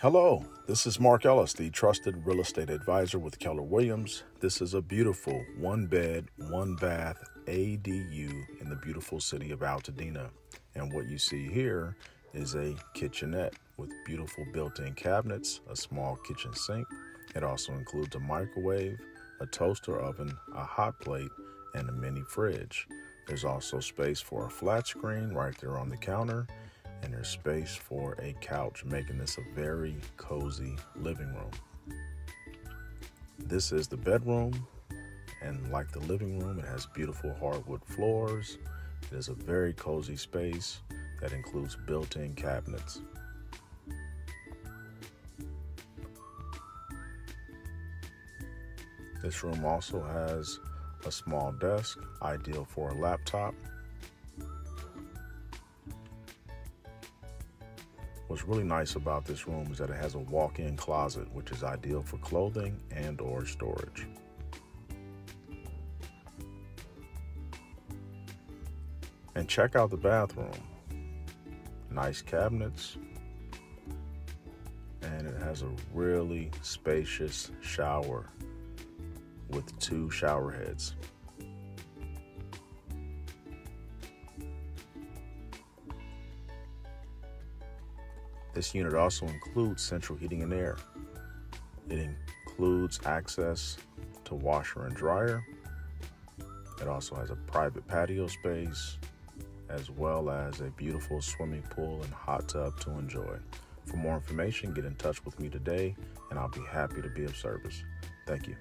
Hello, this is Mark Ellis, the trusted real estate advisor with Keller Williams. This is a beautiful one bed, one bath ADU in the beautiful city of Altadena. And what you see here is a kitchenette with beautiful built-in cabinets, a small kitchen sink. It also includes a microwave, a toaster oven, a hot plate, and a mini fridge. There's also space for a flat screen right there on the counter, and there's space for a couch, making this a very cozy living room. This is the bedroom, and like the living room, it has beautiful hardwood floors. It is a very cozy space that includes built-in cabinets. This room also has a small desk, ideal for a laptop. What's really nice about this room is that it has a walk-in closet, which is ideal for clothing and or storage. And check out the bathroom. Nice cabinets, and it has a really spacious shower with 2 shower heads. This unit also includes central heating and air. It includes access to washer and dryer. It also has a private patio space, as well as a beautiful swimming pool and hot tub to enjoy. For more information, get in touch with me today, and I'll be happy to be of service. Thank you.